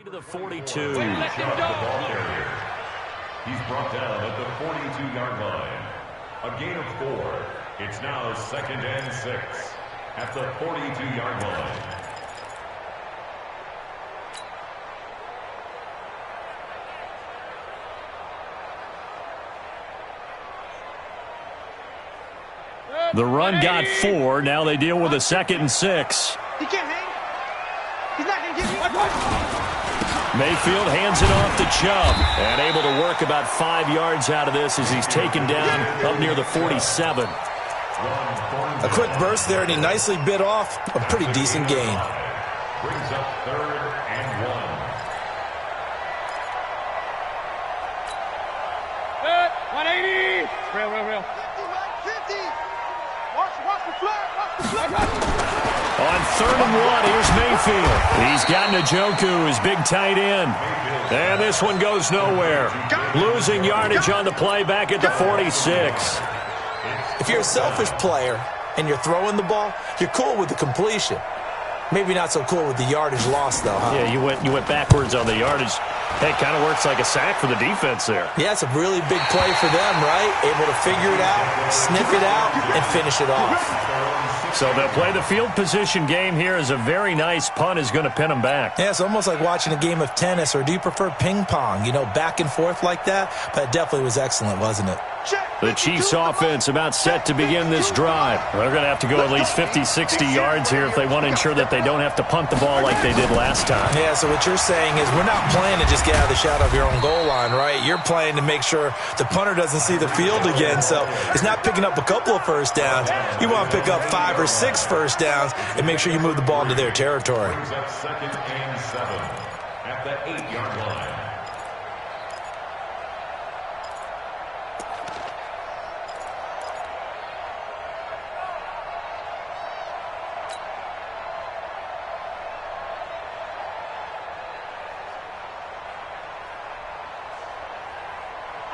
To the 42. He's brought down at the 42-yard line. A gain of 4. It's now 2nd and 6 at the 42-yard line. The run got 4. Now they deal with a 2nd and 6. He can't hang. He's not going to give you. Mayfield hands it off to Chubb and able to work about 5 yards out of this as he's taken down up near the 47. A quick burst there, and he nicely bit off a pretty decent gain. Brings up 3rd and 1. 180. Real. 50. Watch the flag. On 3rd and 1, here's Mayfield. He's got Njoku, his big tight end. And this one goes nowhere. Losing yardage on the play back at the 46. If you're a selfish player and you're throwing the ball, you're cool with the completion. Maybe not so cool with the yardage loss, though, huh? Yeah, you went backwards on the yardage. Hey, it kind of works like a sack for the defense there. Yeah, it's a really big play for them, right? Able to figure it out, sniff it out, and finish it off. So they'll play the field position game here as a very nice punt is going to pin them back. Yeah, it's almost like watching a game of tennis, or do you prefer ping pong? You know, back and forth like that? But it definitely was excellent, wasn't it? The Chiefs offense about set to begin this drive. They're going to have to go at least 50, 60 yards here if they want to ensure that they don't have to punt the ball like they did last time. Yeah, so what you're saying is we're not playing to just get out of the shadow of your own goal line, right? You're playing to make sure the punter doesn't see the field again. So it's not picking up a couple of first downs. You want to pick up 5 or 6 first downs and make sure you move the ball into their territory. Brings up 2nd and 7 at the 8-yard line.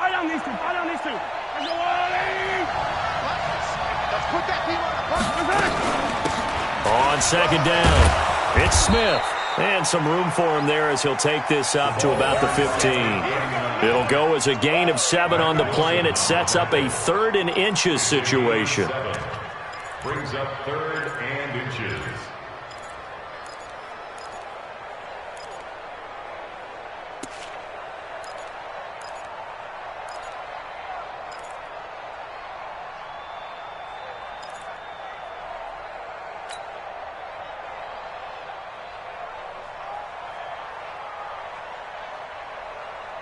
I don't need to. Let's put that team on the front. On 2nd down, it's Smith. And some room for him there as he'll take this up to about the 15. It'll go as a gain of 7 on the play, and it sets up a 3rd and inches situation. Brings up 3rd and inches.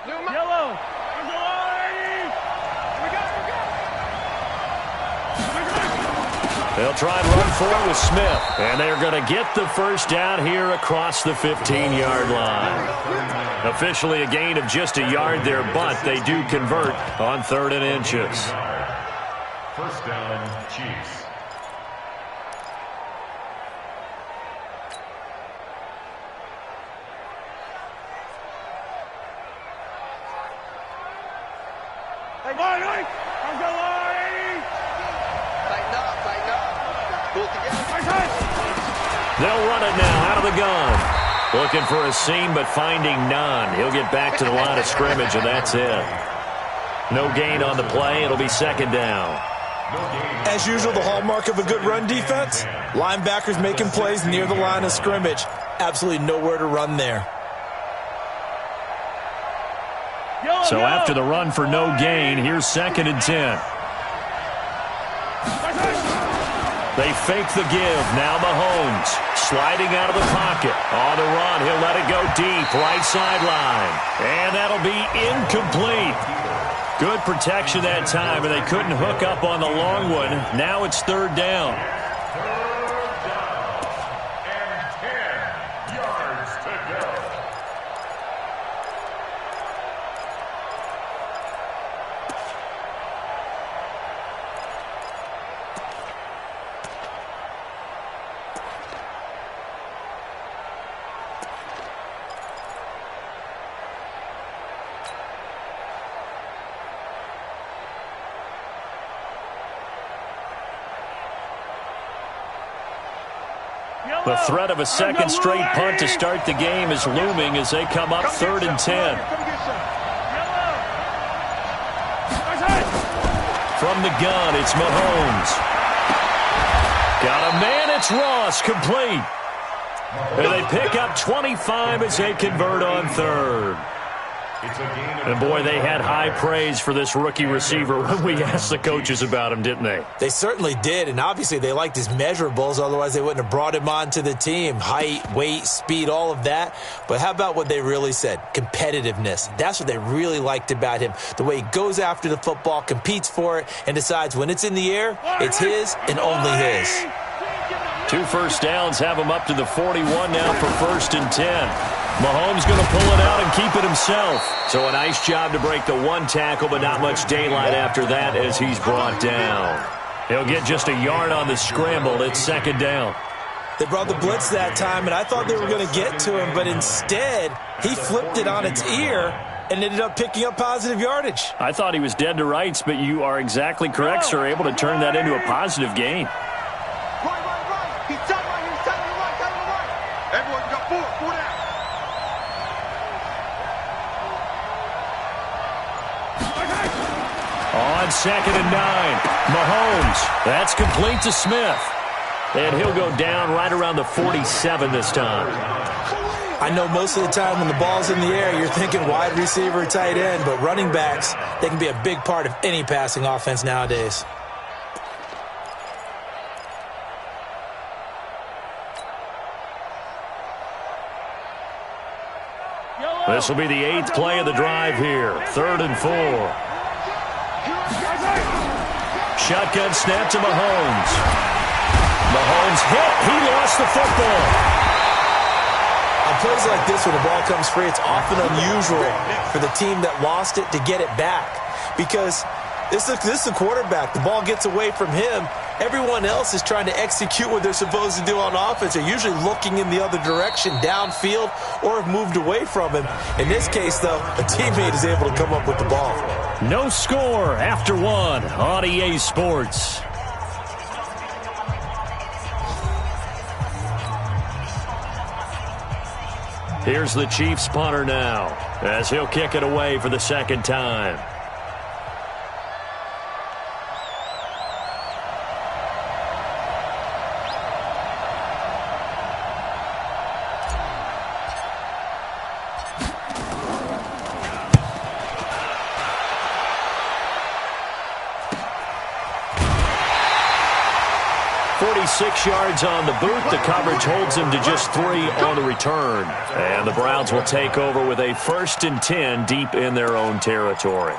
Yellow. They'll try and run forward with Smith. And they're going to get the first down here across the 15-yard line. Officially a gain of just a yard there, but they do convert on 3rd and inches. First down, Chiefs. They'll run it now out of the gun. Looking for a seam, but finding none. He'll get back to the line of scrimmage, and that's it. No gain on the play. It'll be 2nd down. As usual, the hallmark of a good run defense, linebackers making plays near the line of scrimmage. Absolutely nowhere to run there. So after the run for no gain, here's 2nd and 10. They fake the give. Now Mahomes sliding out of the pocket. On the run, he'll let it go deep. Right sideline. And that'll be incomplete. Good protection that time, and they couldn't hook up on the long one. Now it's 3rd down. 3rd down and 10 yards to go. The threat of a second straight punt to start the game is looming as they come up 3rd and 10. From the gun, it's Mahomes. Got a man, it's Ross, complete. And they pick up 25 as they convert on 3rd. And, boy, they had high praise for this rookie receiver when we asked the coaches about him, didn't they? They certainly did, and obviously they liked his measurables. Otherwise, they wouldn't have brought him onto the team. Height, weight, speed, all of that. But how about what they really said? Competitiveness. That's what they really liked about him. The way he goes after the football, competes for it, and decides when it's in the air, it's his and only his. 2 first downs have him up to the 41 now for 1st and 10. Mahomes going to pull it out and keep it himself. So a nice job to break the 1 tackle, but not much daylight after that as he's brought down. He'll get just a yard on the scramble. It's 2nd down. They brought the blitz that time, and I thought they were going to get to him, but instead he flipped it on its ear and ended up picking up positive yardage. I thought he was dead to rights, but you are exactly correct, sir. Able to turn that into a positive gain. Right. He's tight right here. He's tight to the right. Everyone got 4 down. On 2nd and 9, Mahomes. That's complete to Smith. And he'll go down right around the 47 this time. I know most of the time when the ball's in the air, you're thinking wide receiver, tight end, but running backs, they can be a big part of any passing offense nowadays. This will be the 8th play of the drive here. 3rd and 4. Shotgun snap to Mahomes. Mahomes hit. He lost the football. On plays like this, when the ball comes free, it's often unusual for the team that lost it to get it back. Because this is the quarterback. The ball gets away from him. Everyone else is trying to execute what they're supposed to do on offense. They're usually looking in the other direction, downfield, or have moved away from him. In this case, though, a teammate is able to come up with the ball. No score after 1 on EA Sports. Here's the Chiefs punter now as he'll kick it away for the 2nd time. Six yards on the boot. The coverage holds him to just 3 on the return. And the Browns will take over with a 1st and 10 deep in their own territory.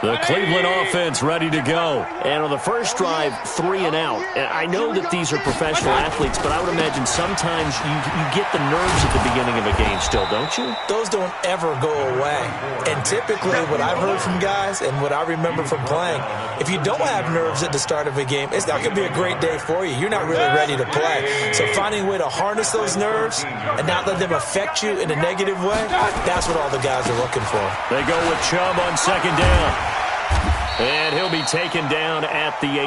The Cleveland offense ready to go. And on the first drive, 3 and out. And I know that these are professional athletes, but I would imagine sometimes you get the nerves at the beginning of a game still, don't you? Those don't ever go away. And typically what I've heard from guys and what I remember from playing, if you don't have nerves at the start of a game, it's not going to be a great day for you. You're not really ready to play. So finding a way to harness those nerves and not let them affect you in a negative way, that's what all the guys are looking for. They go with Chubb on 2nd down. And he'll be taken down at the 18.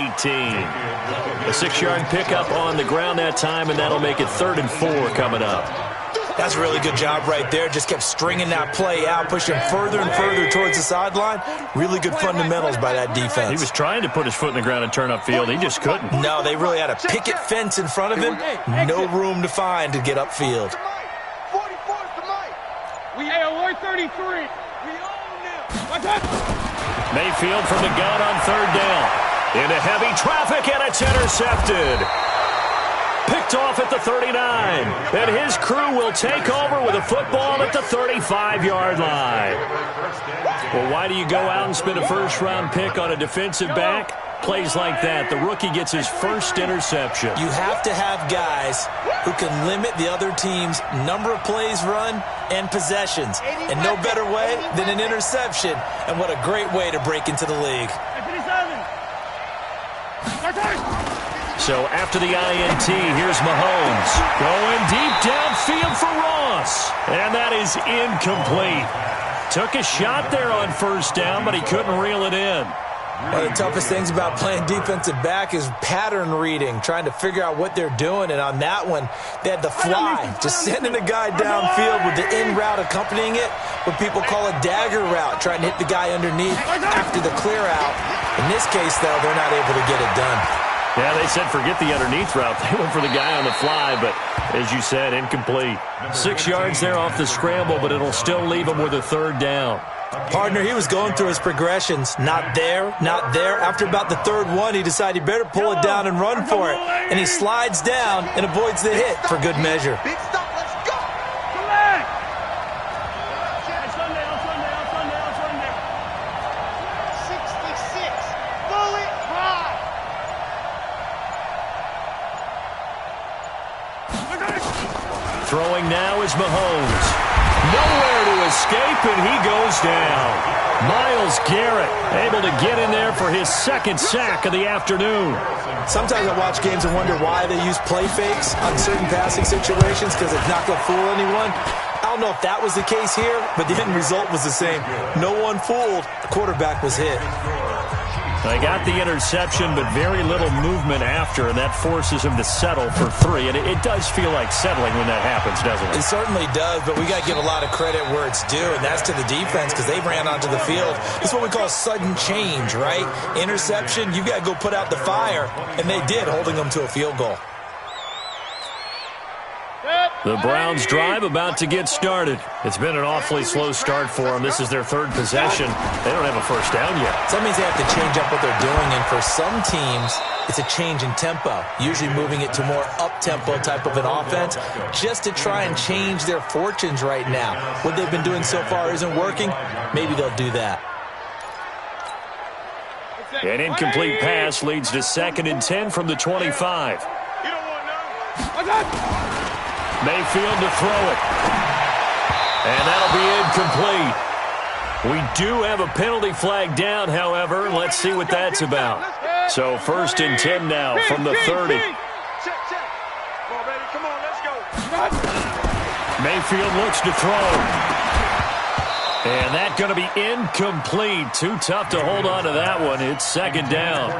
A 6-yard pickup on the ground that time, and that'll make it 3rd and 4 coming up. That's a really good job right there. Just kept stringing that play out, pushing him further and further towards the sideline. Really good fundamentals by that defense. He was trying to put his foot in the ground and turn upfield. He just couldn't. No, they really had a picket fence in front of him. No room to find to get upfield. 44's the mic. We have 33. We own them. Mayfield from the gun on 3rd down. Into heavy traffic, and it's intercepted. Picked off at the 39. And his crew will take over with a football at the 35-yard line. Well, why do you go out and spend a first-round pick on a defensive back? Plays like that, the rookie gets his first interception. You have to have guys who can limit the other team's number of plays run and possessions. And no better way than an interception. And what a great way to break into the league. So after the INT, here's Mahomes. Going deep downfield for Ross. And that is incomplete. Took a shot there on 1st down, but he couldn't reel it in. One of the toughest things about playing defensive back is pattern reading, trying to figure out what they're doing. And on that one, they had the fly, just sending a guy downfield with the in route accompanying it, what people call a dagger route, trying to hit the guy underneath after the clear out. In this case, though, they're not able to get it done. Yeah, they said forget the underneath route. They went for the guy on the fly, but as you said, incomplete. 6 yards there off the scramble, but it'll still leave him with a third down. Partner, he was going through his progressions. Not there, not there. After about the third one, he decided he better pull it down and run for it. And he slides down and avoids the hit for good measure. Big stop, let's go. Come back. Sunday. 66. Bullet high. Throwing now is Mahomes. Nowhere to escape, and he goes down. Myles Garrett able to get in there for his second sack of the afternoon. Sometimes I watch games and wonder why they use play fakes on certain passing situations because it's not going to fool anyone. I don't know if that was the case here, but the end result was the same. No one fooled. The quarterback was hit. They got the interception, but very little movement after, and that forces him to settle for 3. And it does feel like settling when that happens, doesn't it? It certainly does, but we got to give a lot of credit where it's due, and that's to the defense because they ran onto the field. It's what we call sudden change, right? Interception, you got to go put out the fire, and they did, holding them to a field goal. The Browns drive about to get started. It's been an awfully slow start for them. This is their third possession. They don't have a first down yet. So that means they have to change up what they're doing, and for some teams, it's a change in tempo, usually moving it to more up-tempo type of an offense just to try and change their fortunes right now. What they've been doing so far isn't working. Maybe they'll do that. An incomplete pass leads to 2nd and 10 from the 25. Mayfield to throw it. And that'll be incomplete. We do have a penalty flag down, however. Let's see what that's about. So 1st and 10 now from the 30. Check. Come on, baby. Come on, let's go. Mayfield looks to throw. And that's going to be incomplete. Too tough to hold on to that one. It's 2nd down.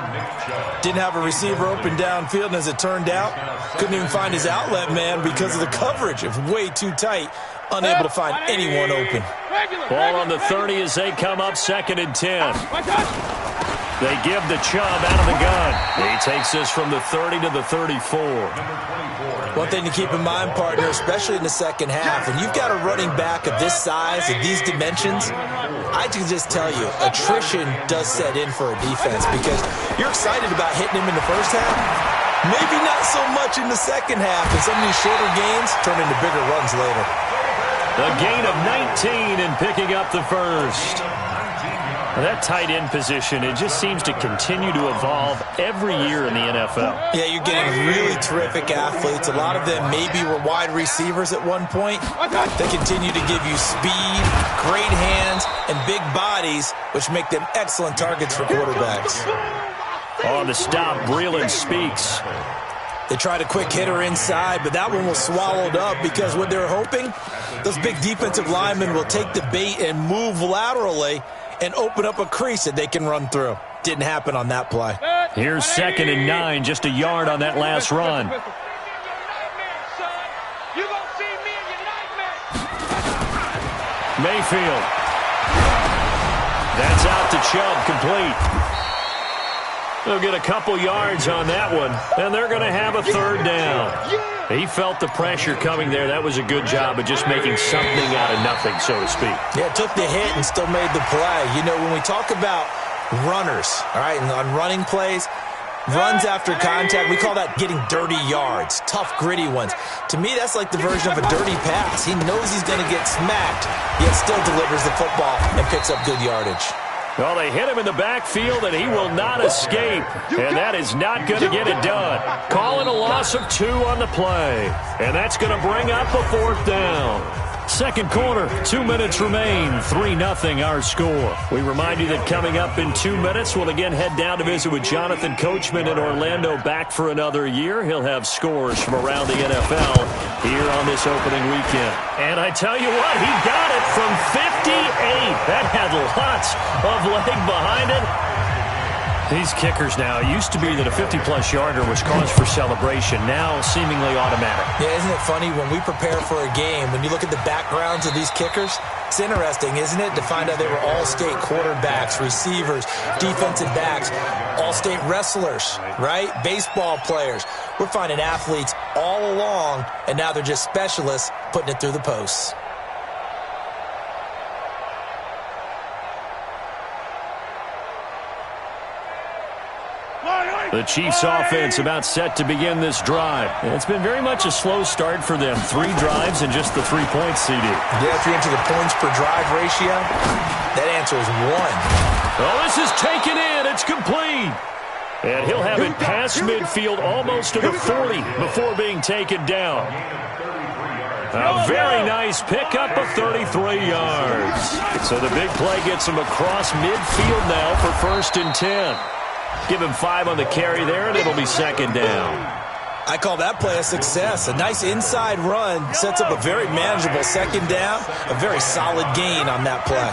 Didn't have a receiver open downfield, and as it turned out, couldn't even find his outlet man because of the coverage. It was way too tight, unable to find anyone open. Ball on the 30 as they come up 2nd and 10. They give the Chubb out of the gun. He takes this from the 30 to the 34. One thing to keep in mind, partner, especially in the second half, when you've got a running back of this size and these dimensions, I can just tell you, attrition does set in for a defense because you're excited about hitting him in the first half. Maybe not so much in the second half, and some of these shorter gains turn into bigger runs later. A gain of 19 and picking up the first. That tight end position, it just seems to continue to evolve every year in the NFL. Yeah, you're getting really terrific athletes. A lot of them maybe were wide receivers at one point. They continue to give you speed, great hands, and big bodies, which make them excellent targets for quarterbacks. On the stop, Breeland speaks. They tried a quick hitter inside, but that one was swallowed up because what they're hoping, those big defensive linemen will take the bait and move laterally and open up a crease that they can run through. Didn't happen on that play. Here's 2nd and 9, just a yard on that last run. Mayfield. That's out to Chubb, complete. They'll get a couple yards on that one, and they're going to have a 3rd down. He felt the pressure coming there. That was a good job of just making something out of nothing, so to speak. Yeah, took the hit and still made the play. You know, when we talk about runners, all right, and on running plays, runs after contact, we call that getting dirty yards, tough, gritty ones. To me, that's like the version of a dirty pass. He knows he's going to get smacked, yet still delivers the football and picks up good yardage. Well, they hit him in the backfield, and he will not escape. And that is not going to get it done. Calling a loss of 2 on the play. And that's going to bring up a 4th down. Second quarter, 2 minutes remain. 3-0 our score. We remind you that coming up in 2 minutes, we'll again head down to visit with Jonathan Coachman in Orlando, back for another year. He'll have scores from around the NFL here on this opening weekend. And I tell you what, he got it from 58. That had lots of leg behind it. These kickers now, it used to be that a 50-plus yarder was cause for celebration, now seemingly automatic. Yeah, isn't it funny when we prepare for a game, when you look at the backgrounds of these kickers, it's interesting, isn't it, to find out they were all-state quarterbacks, receivers, defensive backs, all-state wrestlers, right? Baseball players. We're finding athletes all along, and now they're just specialists putting it through the posts. The Chiefs offense about set to begin this drive. And it's been very much a slow start for them. 3 drives and just the 3 points, CD. Yeah, if you're into the points per drive ratio, that answer is 1. Oh, this is taken in. It's complete. And he'll have it past midfield almost to the 40 before being taken down. A very nice pickup of 33 yards. So the big play gets him across midfield now for 1st and 10. Give him 5 on the carry there, and it'll be 2nd down. I call that play a success. A nice inside run sets up a very manageable 2nd down. A very solid gain on that play.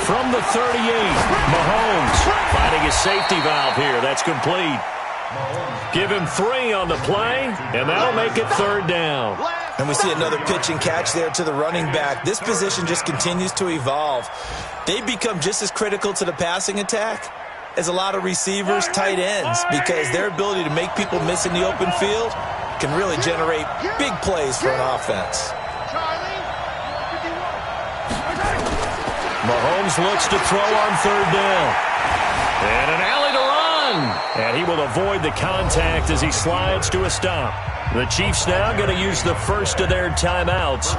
From the 38, Mahomes finding his safety valve here. That's complete. Give him 3 on the play, and that'll make it 3rd down. And we see another pitch and catch there to the running back. This position just continues to evolve. They become just as critical to the passing attack as a lot of receivers, tight ends, because their ability to make people miss in the open field can really generate big plays for an offense. Mahomes looks to throw on 3rd down. And an alley to run. And he will avoid the contact as he slides to a stop. The Chiefs now going to use the first of their timeouts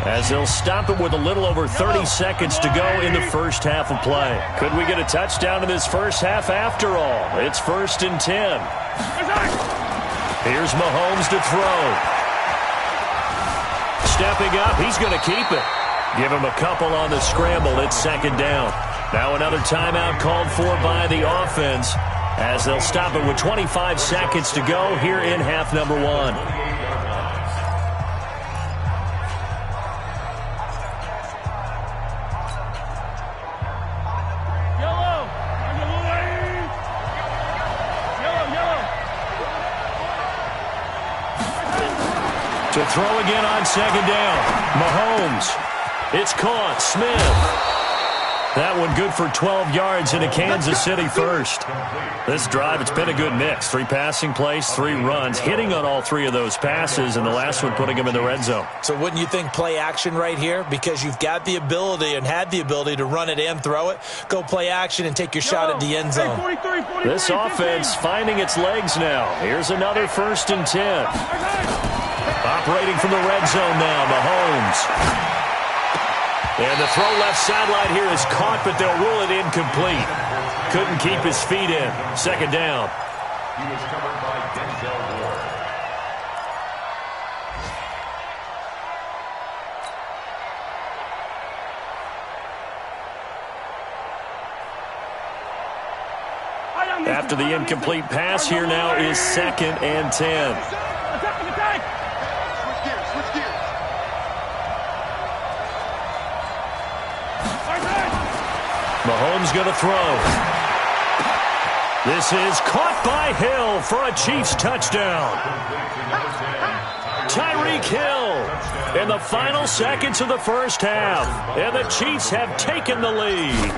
as they'll stop it with a little over 30 seconds to go in the first half of play. Could we get a touchdown in this first half after all? It's 1st and 10. Here's Mahomes to throw. Stepping up, he's going to keep it. Give him a couple on the scramble. It's 2nd down. Now another timeout called for by the offense as they'll stop it with 25 seconds to go here in half number 1. To throw again on 2nd down. Mahomes. It's caught. Smith. That one good for 12 yards into Kansas City first. This drive, it's been a good mix. 3 passing plays, 3 runs, hitting on all 3 of those passes, and the last one putting them in the red zone. So wouldn't you think play action right here? Because you've got the ability and had the ability to run it and throw it. Go play action and take your shot at the end zone. This offense finding its legs now. Here's another 1st and 10. Operating from the red zone now, Mahomes. And the throw left sideline here is caught, but they'll rule it incomplete. Couldn't keep his feet in. 2nd down. He was covered by Denzel Ward. After the incomplete pass, here now is 2nd and 10. Mahomes going to throw. This is caught by Hill for a Chiefs touchdown. Tyreek Hill in the final seconds of the first half. And the Chiefs have taken the lead.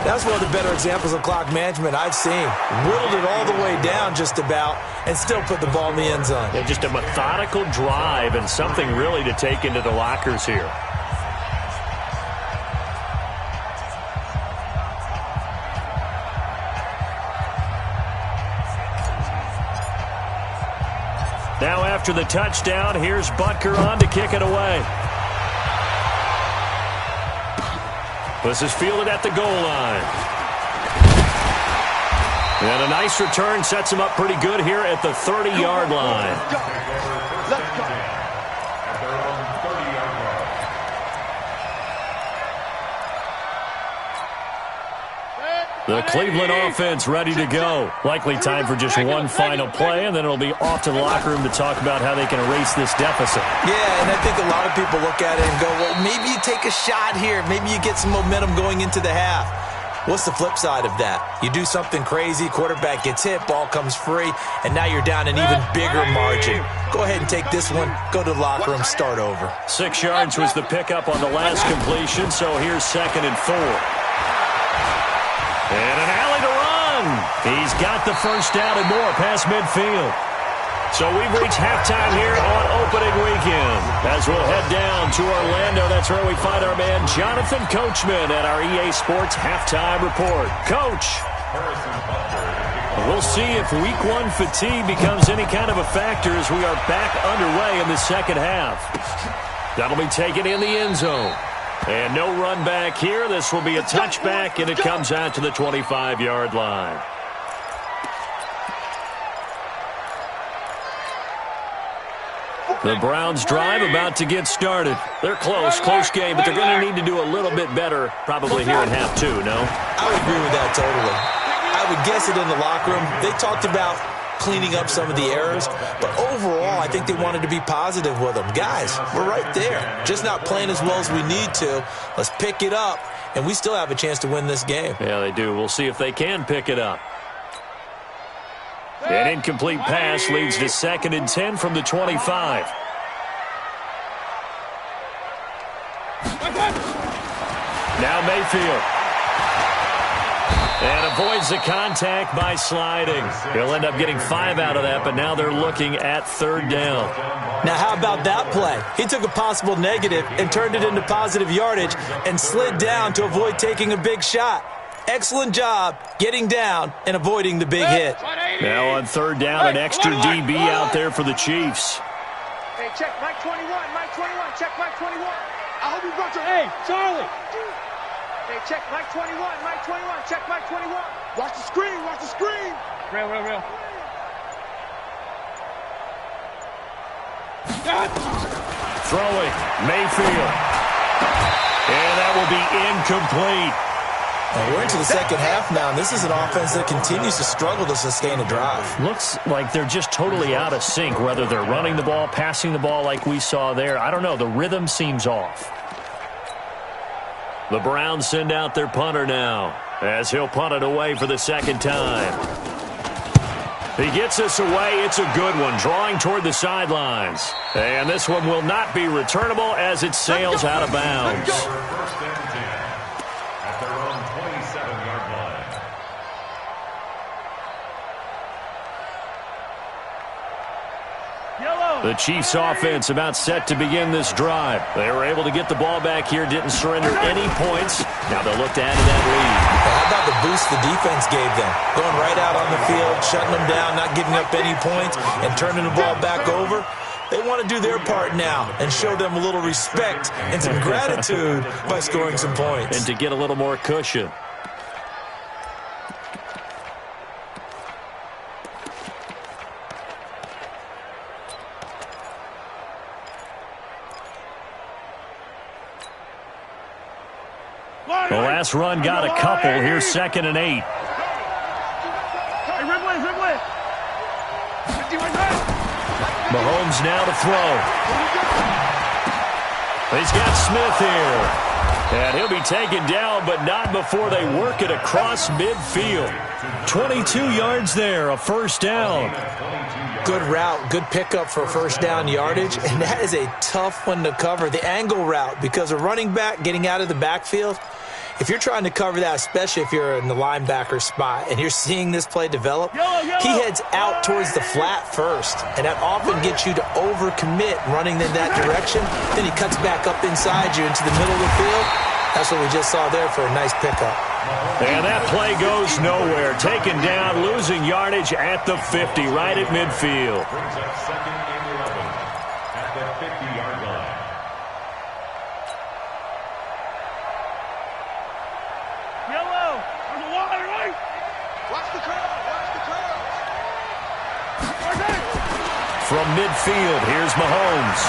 That's one of the better examples of clock management I've seen. Whittled it all the way down just about and still put the ball in the end zone. Yeah, just a methodical drive and something really to take into the lockers here. Now after the touchdown, here's Butker on to kick it away. This is fielded at the goal line. And a nice return sets him up pretty good here at the 30-yard line. Let's go. At their own 30-yard line. The Cleveland offense ready to go. Likely time for just one final play, and then it'll be off to the locker room to talk about how they can erase this deficit. Yeah, and I think a lot of people look at it and go, well, maybe you take a shot here. Maybe you get some momentum going into the half. What's the flip side of that? You do something crazy, quarterback gets hit, ball comes free, and now you're down an even bigger margin. Go ahead and take this one, go to the locker room, start over. 6 yards was the pickup on the last completion, so here's 2nd and 4. And an alley to run. He's got the first down and more past midfield. So we've reached halftime here on opening weekend. As we'll head down to Orlando, that's where we find our man Jonathan Coachman at our EA Sports Halftime Report. Coach, we'll see if Week 1 fatigue becomes any kind of a factor as we are back underway in the second half. That'll be taken in the end zone. And no run back here. This will be a touchback, and it comes out to the 25-yard line. The Browns drive about to get started. They're close game, but they're going to need to do a little bit better probably here in half 2, no? I would agree with that totally. I would guess it in the locker room. They talked about cleaning up some of the errors, but overall, I think they wanted to be positive with them. Guys, we're right there. Just not playing as well as we need to. Let's pick it up, and we still have a chance to win this game. Yeah, they do. We'll see if they can pick it up. An incomplete pass leads to 2nd and 10 from the 25. Now Mayfield. And avoids the contact by sliding. He'll end up getting 5 out of that, but now they're looking at 3rd down. Now, how about that play? He took a possible negative and turned it into positive yardage and slid down to avoid taking a big shot. Excellent job getting down and avoiding the big hit. Now on 3rd down, an extra DB out there for the Chiefs. Hey, check Mike 21, Mike 21, check Mike 21. I hope you brought your... Hey, Charlie. Hey, check Mike 21, Mike 21, check Mike 21. Watch the screen, watch the screen. Real. Throwing, Mayfield. And that will be incomplete. And we're into the second half now, and this is an offense that continues to struggle to sustain a drive. Looks like they're just totally out of sync, whether they're running the ball, passing the ball like we saw there. I don't know. The rhythm seems off. The Browns send out their punter now, as he'll punt it away for the second time. He gets us away. It's a good one, drawing toward the sidelines. And this one will not be returnable as it sails out of bounds. The Chiefs offense about set to begin this drive. They were able to get the ball back here, didn't surrender any points. Now they'll look to add to that lead. How about the boost the defense gave them? Going right out on the field, shutting them down, not giving up any points, and turning the ball back over. They want to do their part now and show them a little respect and some gratitude by scoring some points. And to get a little more cushion. The last run got a couple. Here's 2nd and 8. Mahomes now to throw. He's got Smith here. And he'll be taken down, but not before they work it across midfield. 22 yards there, a first down. Good route, good pickup for first down yardage, and that is a tough one to cover. The angle route, because a running back getting out of the backfield, if you're trying to cover that, especially if you're in the linebacker spot and you're seeing this play develop, he heads out towards the flat first, and that often gets you to overcommit running in that direction. Then he cuts back up inside you into the middle of the field. That's what we just saw there for a nice pickup. And that play goes nowhere. Taken down, losing yardage at the 50, right at midfield. Brings up 2nd and 11 at the 50-yard line. Yellow, there's a wide right. Watch the curl, watch the curl. From midfield, here's Mahomes.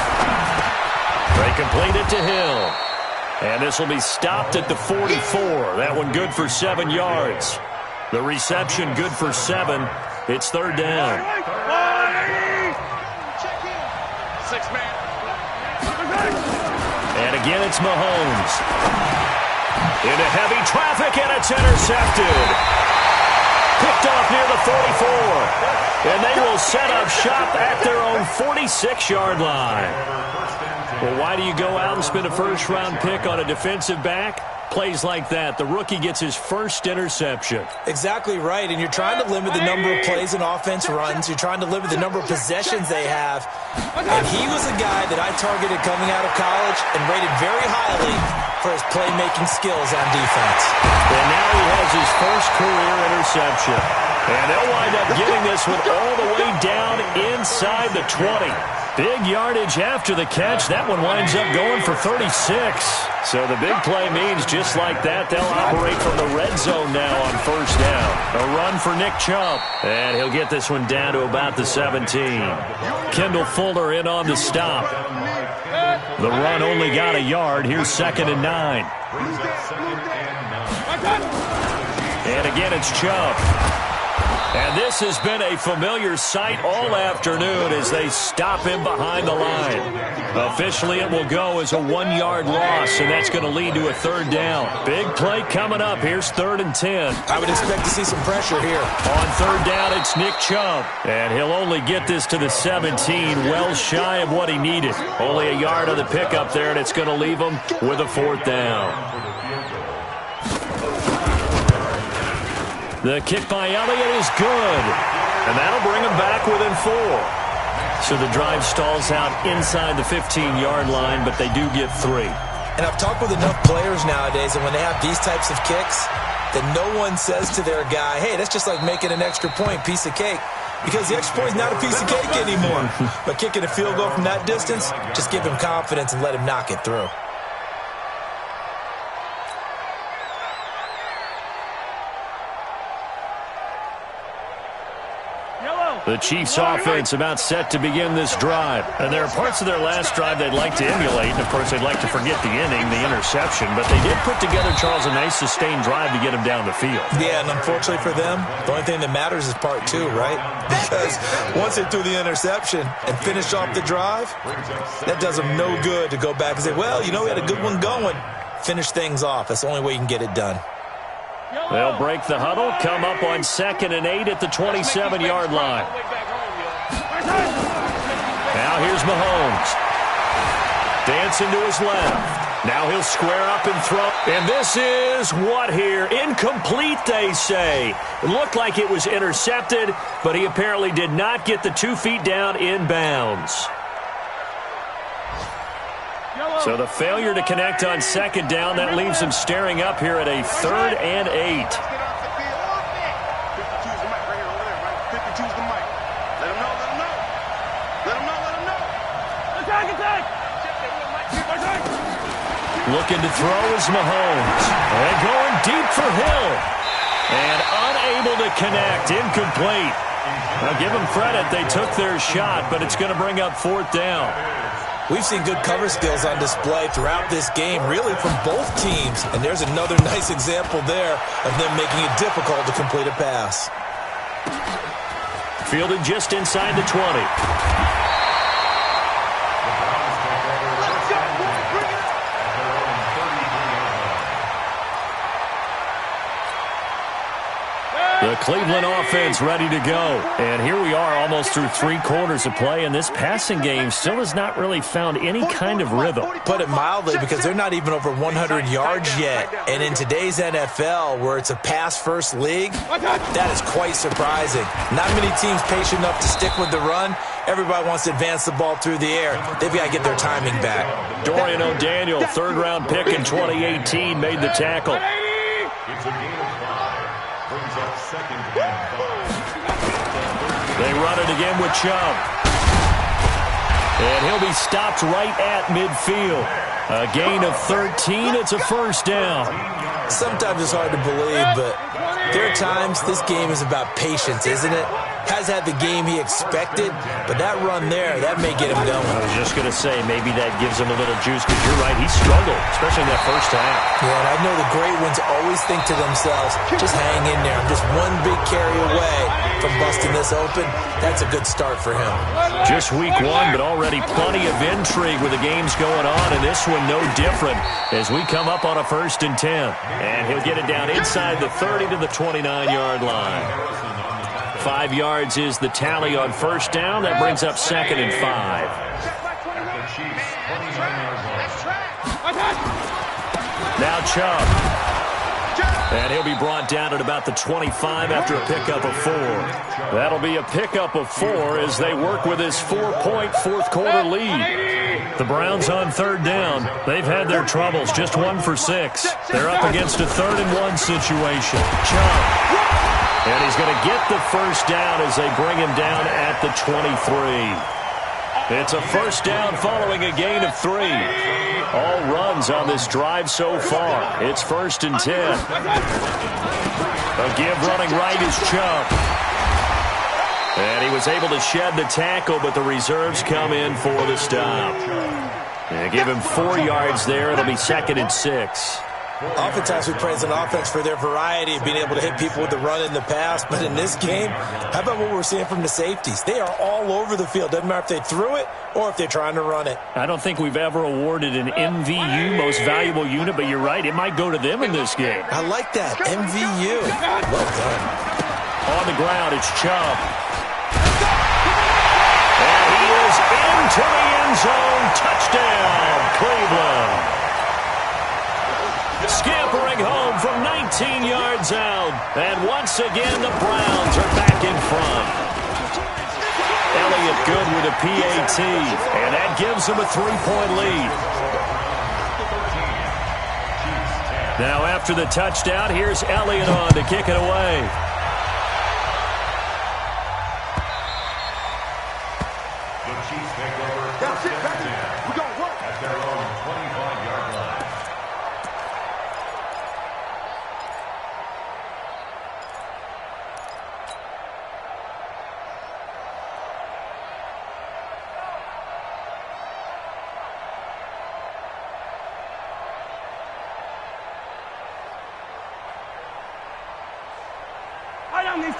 They complete it to Hill. And this will be stopped at the 44. That one good for 7 yards. The reception good for 7. It's third down. 6-man. And again, it's Mahomes. Into heavy traffic, and it's intercepted. Picked off near the 44. And they will set up shop at their own 46-yard line. Well, why do you go out and spend a first-round pick on a defensive back? Plays like that, the rookie gets his first interception. Exactly right, and you're trying to limit the number of plays and offense runs. You're trying to limit the number of possessions they have. And he was a guy that I targeted coming out of college and rated very highly for his playmaking skills on defense. And now he has his first career interception. And they'll wind up getting this one all the way down inside the 20. Big yardage after the catch. That one winds up going for 36. So the big play means just like that, they'll operate from the red zone now on first down. A run for Nick Chubb. And he'll get this one down to about the 17. Kendall Fuller in on the stop. The run only got a yard. Here's 2nd and 9. And again, it's Chubb. And this has been a familiar sight all afternoon as they stop him behind the line. Officially, it will go as a 1-yard loss, and that's going to lead to a third down. Big play coming up. Here's 3rd and 10. I would expect to see some pressure here. On third down, it's Nick Chubb. And he'll only get this to the 17, well shy of what he needed. Only a yard on the pickup there, and it's going to leave him with a 4th down. The kick by Elliott is good. And that'll bring him back within 4. So the drive stalls out inside the 15-yard line, but they do get 3. And I've talked with enough players nowadays, and when they have these types of kicks, that no one says to their guy, hey, that's just like making an extra point, piece of cake. Because the extra point is not a piece of cake anymore. But kicking a field goal from that distance, just give him confidence and let him knock it through. The Chiefs' offense about set to begin this drive. And there are parts of their last drive they'd like to emulate. And, of course, they'd like to forget the inning, the interception. But they did put together, Charles, a nice sustained drive to get him down the field. Yeah, and unfortunately for them, the only thing that matters is part 2, right? Because once they threw the interception and finished off the drive, that does them no good to go back and say, well, you know, we had a good one going. Finish things off. That's the only way you can get it done. They'll break the huddle, come up on 2nd and 8 at the 27-yard line. Now here's Mahomes. Dancing to his left. Now he'll square up and throw. And this is what here? Incomplete, they say. It looked like it was intercepted, but he apparently did not get the 2 feet down in bounds. So the failure to connect on 2nd down, that leaves him staring up here at a 3rd and 8. Looking to throw is Mahomes. And going deep for Hill. And unable to connect. Incomplete. Now give them credit. They took their shot, but it's going to bring up 4th down. We've seen good cover skills on display throughout this game, really from both teams. And there's another nice example there of them making it difficult to complete a pass. Fielded just inside the 20. The Cleveland offense ready to go. And here we are almost through 3 quarters of play, and this passing game still has not really found any kind of rhythm. Put it mildly, because they're not even over 100 yards yet. And in today's NFL, where it's a pass-first league, that is quite surprising. Not many teams patient enough to stick with the run. Everybody wants to advance the ball through the air. They've got to get their timing back. Dorian O'Daniel, 3rd-round pick in 2018, made the tackle. They run it again with Chubb. And he'll be stopped right at midfield. A gain of 13. It's a 1st down. Sometimes it's hard to believe, but there are times this game is about patience, isn't it? has had the game he expected, but that run there, that may get him going. I was just going to say, maybe that gives him a little juice, because you're right, he struggled, especially in that first half. Yeah, and I know the great ones always think to themselves, just hang in there. I'm just one big carry away from busting this open. That's a good start for him. Just week one, but already plenty of intrigue with the games going on, and this one no different as we come up on a 1st and 10. And he'll get it down inside the 30 to the 29-yard line. 5 yards is the tally on 1st down. That brings up 2nd and 5. Now Chubb. And he'll be brought down at about the 25 after a pickup of 4. That'll be a pickup of 4 as they work with his 4-point fourth-quarter lead. The Browns on 3rd down. They've had their troubles, just 1 for 6. They're up against a 3rd and 1 situation. Chubb. And he's going to get the 1st down as they bring him down at the 23. It's a 1st down following a gain of 3. All runs on this drive so far. It's 1st and 10. A give running right is Chubb. And he was able to shed the tackle, but the reserves come in for the stop. And give him 4 yards there. It'll be 2nd and 6. Oftentimes we praise an offense for their variety of being able to hit people with the run in the pass, but in this game, how about what we're seeing from the safeties? They are all over the field. Doesn't matter if they threw it or if they're trying to run it. I don't think we've ever awarded an MVU, most valuable unit, but you're right, it might go to them in this game. I like that, MVU. Well done. On the ground, it's Chubb. And he is into the end zone. Touchdown, Cleveland. Scampering home from 19 yards out. And once again, the Browns are back in front. Elliott good with a PAT. And that gives him a 3-point lead. Now after the touchdown, here's Elliott on to kick it away. The Chiefs take over 1st and 10 at their own 25-yard line.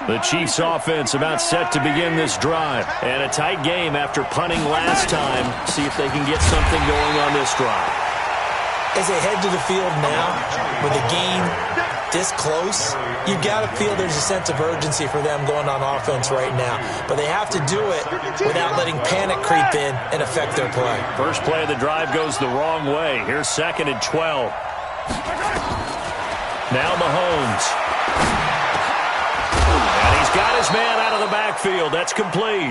The Chiefs offense about set to begin this drive. And a tight game after punting last time. See if they can get something going on this drive. As they head to the field now, with the game this close, you've got to feel there's a sense of urgency for them going on offense right now. But they have to do it without letting panic creep in and affect their play. First play of the drive goes the wrong way. Here's 2nd and 12. Now Mahomes. Got his man out of the backfield. That's complete.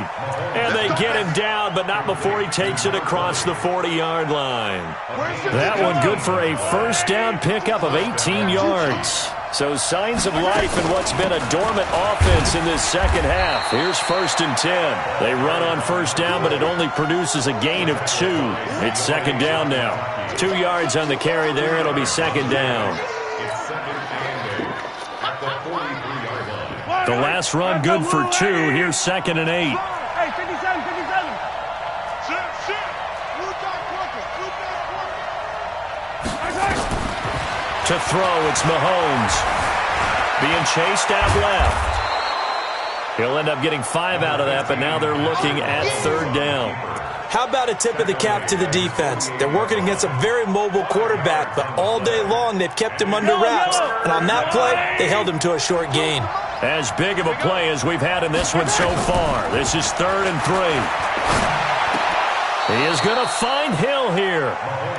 And they get him down, but not before he takes it across the 40-yard line. That one good for a 1st down pickup of 18 yards. So signs of life in what's been a dormant offense in this 2nd half. Here's 1st and 10. They run on 1st down, but it only produces a gain of 2. It's 2nd down now. 2 yards on the carry there. It'll be 2nd down. It's 2nd and 8 at the 43-yard line. The last run good for 2. Here's 2nd and 8. Hey, 57, 57. Sit. To throw, it's Mahomes. Being chased out left. He'll end up getting 5 out of that, but now they're looking at 3rd down. How about a tip of the cap to the defense? They're working against a very mobile quarterback, but all day long they've kept him under wraps. And on that play, they held him to a short gain. As big of a play as we've had in this one so far. This is 3rd and 3. He is going to find Hill here.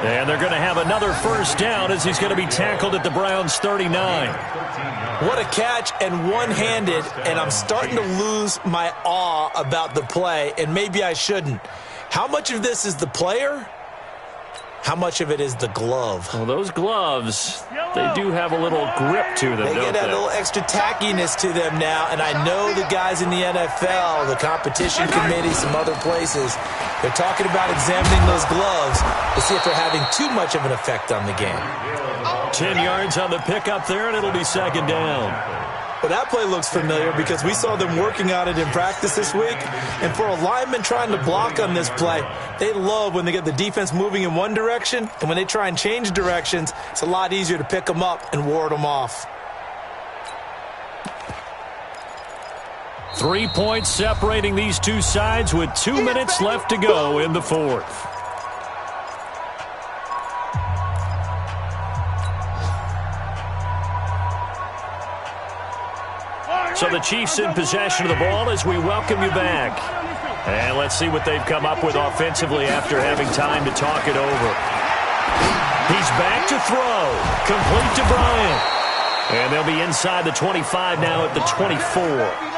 And they're going to have another 1st down as he's going to be tackled at the Browns' 39. What a catch, and one-handed, and I'm starting to lose my awe about the play, and maybe I shouldn't. How much of this is the player? How much of it is the glove? Well, those gloves, they do have a little grip to them, They don't get that they? little extra tackiness to them now, and I know the guys in the NFL, the competition committee, some other places, they're talking about examining those gloves to see if they're having too much of an effect on the game. 10 yards on the pickup there, and it'll be 2nd down. Well, that play looks familiar because we saw them working on it in practice this week. And for a lineman trying to block on this play, they love when they get the defense moving in one direction. And when they try and change directions, it's a lot easier to pick them up and ward them off. 3 points separating these two sides with 2 minutes left to go in the fourth. So the Chiefs in possession of the ball as we welcome you back. And let's see what they've come up with offensively after having time to talk it over. He's back to throw. Complete to Bryant. And they'll be inside the 25 now at the 24.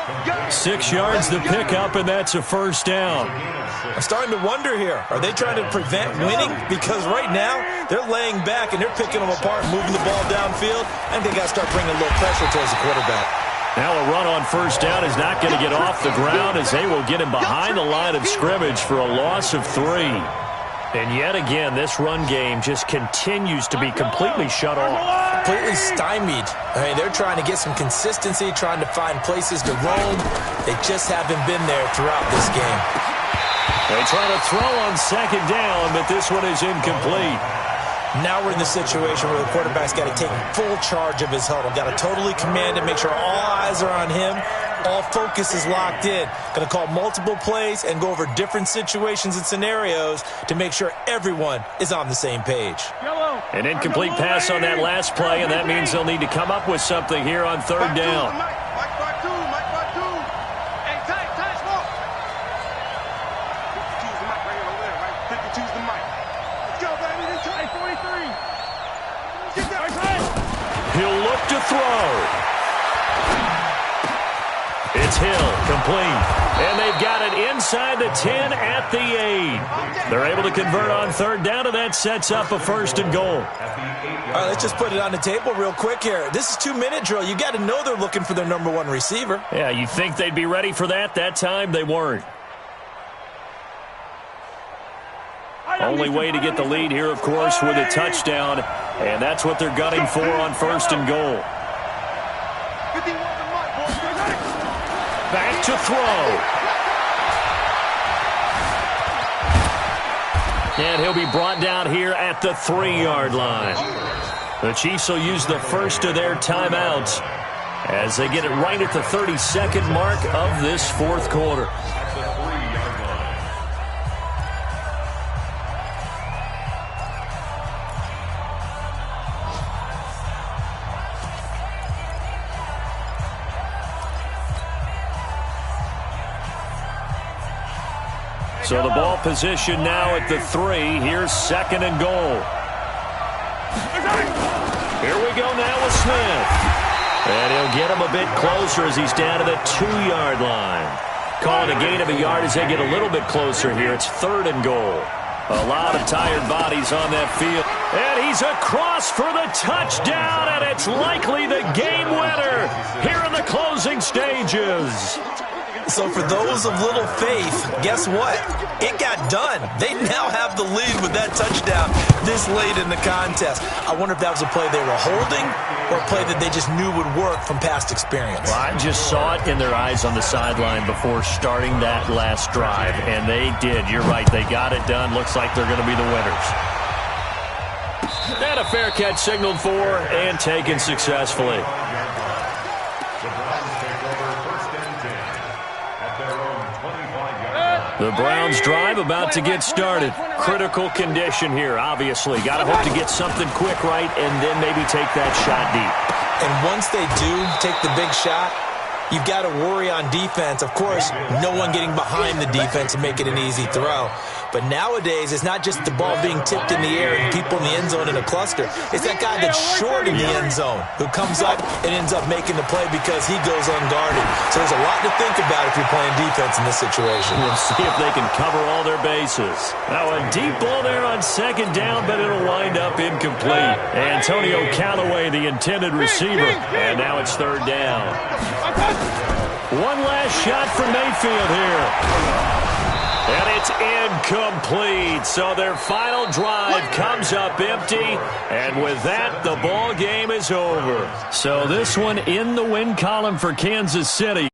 6 yards to pick up, and that's a first down. I'm starting to wonder here. Are they trying to prevent winning? Because right now, they're laying back and they're picking them apart, moving the ball downfield. I think they got to start bringing a little pressure towards the quarterback. Now a run on first down is not going to get off the ground as they will get him behind the line of scrimmage for a loss of 3. And yet again, this run game just continues to be completely shut off. Completely stymied. I mean, they're trying to get some consistency, trying to find places to roam. They just haven't been there throughout this game. They try to throw on second down, but this one is incomplete. Now we're in the situation where the quarterback's got to take full charge of his huddle. Got to totally command it, make sure all eyes are on him. All focus is locked in. Going to call multiple plays and go over different situations and scenarios to make sure everyone is on the same page. An incomplete pass on that last play, and that means they'll need to come up with something here on third down. He'll look to throw. It's Hill, complete. And they've got it inside the 10 at the 8. They're able to convert on third down, and that sets up a first and goal. All right, let's just put it on the table real quick here. This is 2-minute drill. You got to know they're looking for their number one receiver. Yeah, you think they'd be ready for that? That time they weren't. Only way to get the lead here, of course, with a touchdown. And that's what they're gunning for on first and goal. Back to throw. And he'll be brought down here at the 3-yard line. The Chiefs will use the first of their timeouts as they get it right at the 32nd mark of this fourth quarter. So the ball position now at the 3. Here's second and goal. Here we go now with Smith. And he'll get him a bit closer as he's down to the 2-yard line. Call it a gain of a yard as they get a little bit closer here. It's third and goal. A lot of tired bodies on that field. And he's across for the touchdown, and it's likely the game winner here in the closing stages. So for those of little faith, guess what? It got done. They now have the lead with that touchdown this late in the contest. I wonder if that was a play they were holding or a play that they just knew would work from past experience. Well, I just saw it in their eyes on the sideline before starting that last drive, and they did. You're right. They got it done. Looks like they're going to be the winners. And a fair catch signaled for and taken successfully. The Browns drive about to get started. Critical condition here, obviously. Got to hope to get something quick right and then maybe take that shot deep. And once they do take the big shot, you've got to worry on defense. Of course, no one getting behind the defense and make it an easy throw. But nowadays, it's not just the ball being tipped in the air and people in the end zone in a cluster. It's that guy that's short in the end zone who comes up and ends up making the play because he goes unguarded. So there's a lot to think about if you're playing defense in this situation. We'll see if they can cover all their bases. Now a deep ball there on second down, but it'll wind up incomplete. Antonio Callaway, the intended receiver. And now it's third down. One last shot for Mayfield here. And it's incomplete. So their final drive comes up empty. And with that, the ball game is over. So this one in the win column for Kansas City.